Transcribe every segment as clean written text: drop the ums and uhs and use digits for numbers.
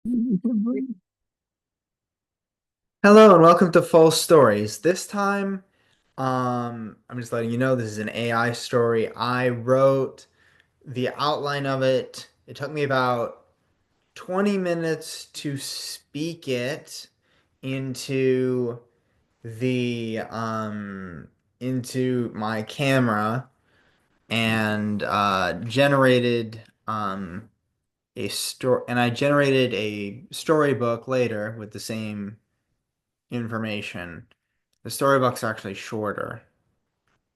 Hello and welcome to Full Stories. This time, I'm just letting you know this is an AI story. I wrote the outline of it. It took me about 20 minutes to speak it into the into my camera and generated a story and I generated a storybook later with the same information. The storybook's actually shorter.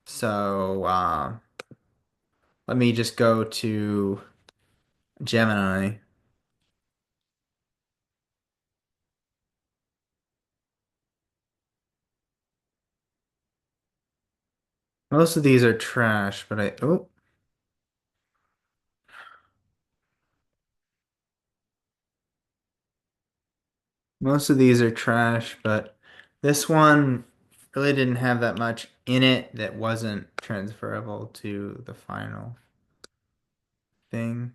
So let me just go to Gemini. Most of these are trash, but most of these are trash, but this one really didn't have that much in it that wasn't transferable to the final thing.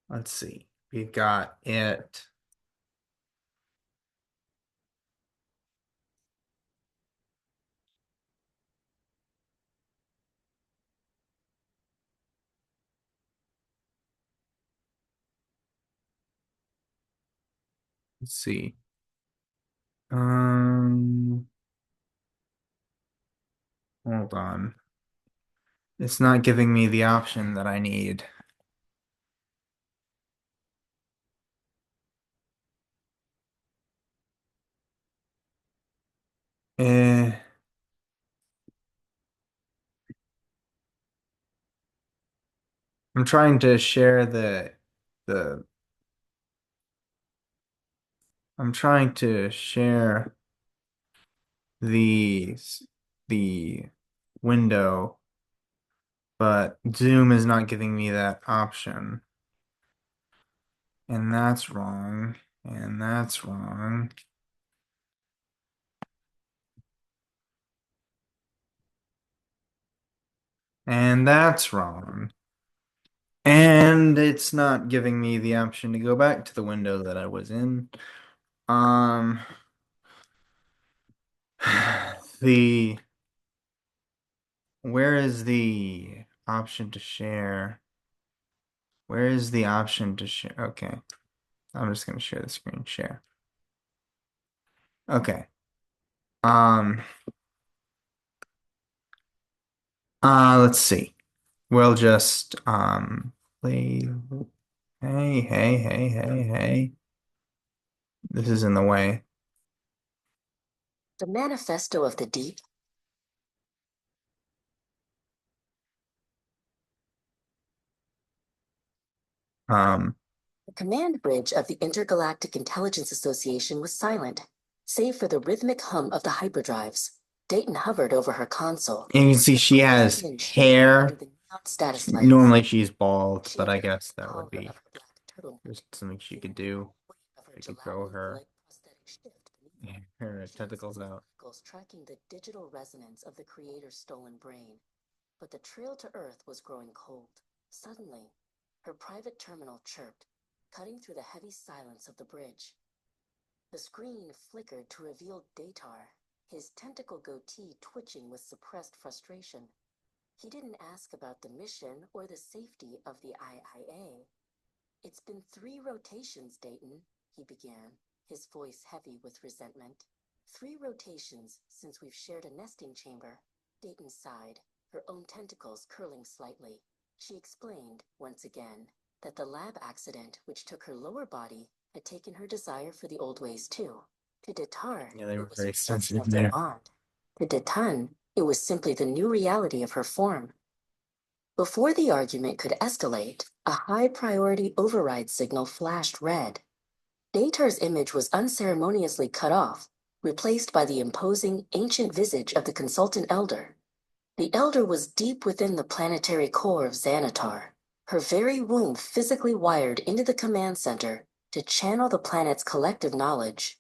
Let's see. We got it. Let's see. Um, Hold on. It's not giving me the option that I need. Eh, I'm trying to share the I'm trying to share the the window, but Zoom is not giving me that option. And that's wrong. And that's wrong. And that's wrong. And it's not giving me the option to go back to the window that I was in. Um, the where is the option to share? Where is the option to share? Okay, I'm just gonna share the screen share. Okay. Um, let's see. We'll just play. Hey. This is in the way. The Manifesto of the Deep. Um, The command bridge of the Intergalactic Intelligence Association was silent, save for the rhythmic hum of the hyperdrives. Dayton hovered over her console. and you can see she has Under hair. the neon status lights. Normally she's bald, She but I felt guess the that would collar be of her black turtleneck, just something she could feeling do. the weight of her She could grow gelatinous-like prosthetic shift beneath her. her She could tentacles see out. particles tracking the digital resonance of the creator's stolen brain. But the trail to Earth was growing cold. Suddenly, her private terminal chirped, cutting through the heavy silence of the bridge. The screen flickered to reveal Datar, his tentacle goatee twitching with suppressed frustration. He didn't ask about the mission or the safety of the IIA. It's been 3 rotations, Dayton, he began, his voice heavy with resentment. 3 rotations since we've shared a nesting chamber. Dayton sighed, her own tentacles curling slightly. She explained, once again, that the lab accident which took her lower body had taken her desire for the old ways too. To Datar, Yeah, they were it was an very extension sensitive of their there. bond. To Datan, it was simply the new reality of her form. Before the argument could escalate, a high-priority override signal flashed red. Datar's image was unceremoniously cut off, replaced by the imposing, ancient visage of the consultant elder. The elder was deep within the planetary core of Xanatar, her very womb physically wired into the command center to channel the planet's collective knowledge.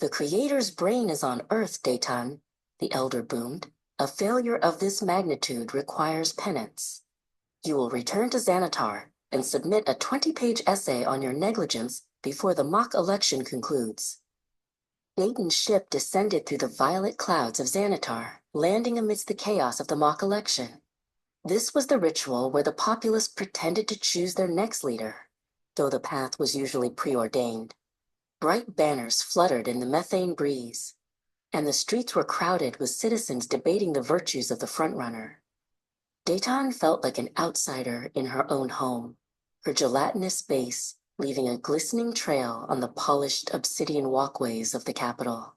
The creator's brain is on Earth, Datan, the elder boomed. A failure of this magnitude requires penance. You will return to Xanatar and submit a 20-page essay on your negligence before the mock election concludes. Datan's ship descended through the violet clouds of Xanatar, landing amidst the chaos of the mock election. This was the ritual where the populace pretended to choose their next leader, though the path was usually preordained. Bright banners fluttered in the methane breeze, and the streets were crowded with citizens debating the virtues of the frontrunner. Datan felt like an outsider in her own home, her gelatinous base leaving a glistening trail on the polished obsidian walkways of the capital.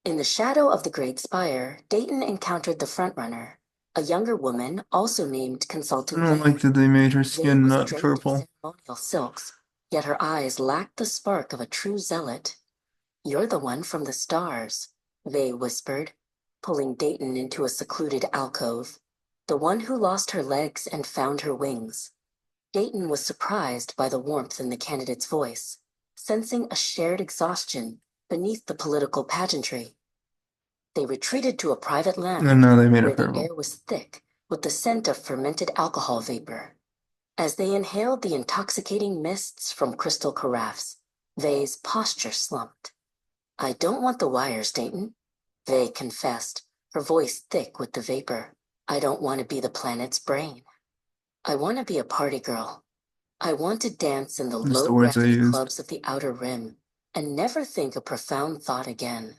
In the shadow of the great spire, Dayton encountered the frontrunner, a younger woman also named I Consultant don't Vay. like that they made her Vay skin was not draped in purple. ceremonial silks, yet her eyes lacked the spark of a true zealot. "You're the one from the stars," Vay whispered, pulling Dayton into a secluded alcove. "The one who lost her legs and found her wings." Dayton was surprised by the warmth in the candidate's voice, sensing a shared exhaustion beneath the political pageantry. They retreated to a private And lounge now they made where it the purple. air was thick with the scent of fermented alcohol vapor. As they inhaled the intoxicating mists from crystal carafes, Vay's posture slumped. "I don't want the wires, Dayton," Vay confessed, her voice thick with the vapor. "I don't want to be the planet's brain. I want to be a party girl. I want to dance in the Just the words I low-breathed used. clubs of the outer rim and never think a profound thought again."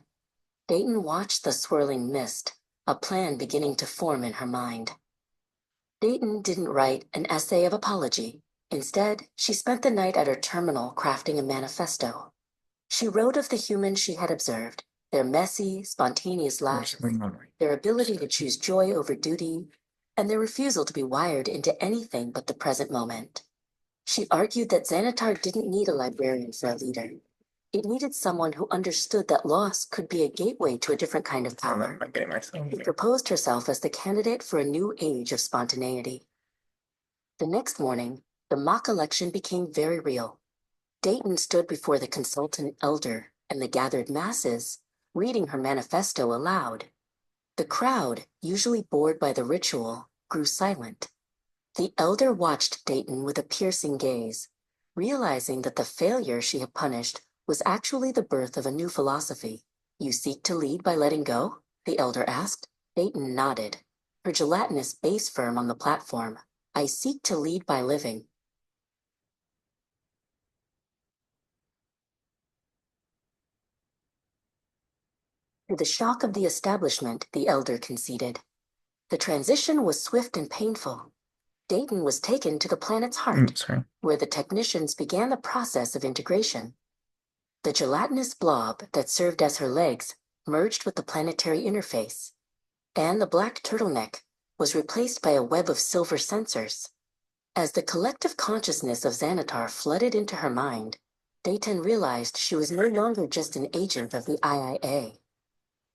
Dayton watched the swirling mist, a plan beginning to form in her mind. Dayton didn't write an essay of apology. Instead, she spent the night at her terminal crafting a manifesto. She wrote of the humans she had observed, their messy, spontaneous lives, their ability to choose joy over duty, and their refusal to be wired into anything but the present moment. She argued that Xanatar didn't need a librarian for a leader. It needed someone who understood that loss could be a gateway to a different kind of power. I'm getting myself She here. proposed herself as the candidate for a new age of spontaneity. The next morning, the mock election became very real. Dayton stood before the consultant elder and the gathered masses, reading her manifesto aloud. The crowd, usually bored by the ritual, grew silent. The elder watched Dayton with a piercing gaze, realizing that the failure she had punished was actually the birth of a new philosophy. "You seek to lead by letting go?" the elder asked. Dayton nodded, her gelatinous base firm on the platform. "I seek to lead by living." To the shock of the establishment, the elder conceded. The transition was swift and painful. Dayton was taken to the planet's heart, Sorry. where the technicians began the process of integration. The gelatinous blob that served as her legs merged with the planetary interface, and the black turtleneck was replaced by a web of silver sensors. As the collective consciousness of Xanatar flooded into her mind, Dayton realized she was no longer just an agent of the IIA.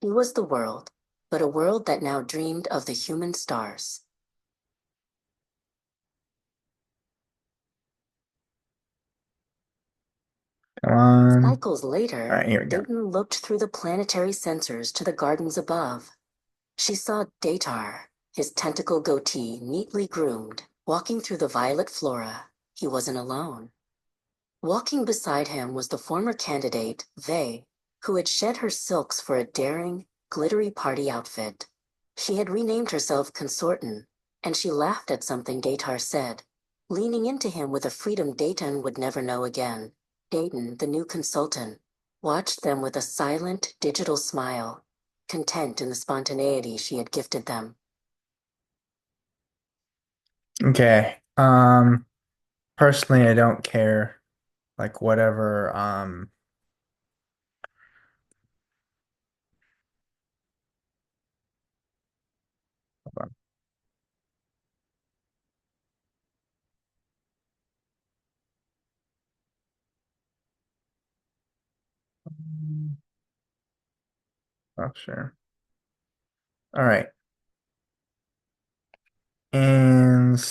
She was the world, but a world that now dreamed of the human stars. Come on. Cycles All later, right, here we go. Dayton looked through the planetary sensors to the gardens above. She saw Datar, his tentacle goatee neatly groomed, walking through the violet flora. He wasn't alone. Walking beside him was the former candidate, Vay, who had shed her silks for a daring, glittery party outfit. She had renamed herself Consortin, and she laughed at something Datar said, leaning into him with a freedom Dayton would never know again. Dayton, the new consultant, watched them with a silent, digital smile, content in the spontaneity she had gifted them. Okay. Personally, I don't care. Like whatever. Hold on. Oh, sure. All right. And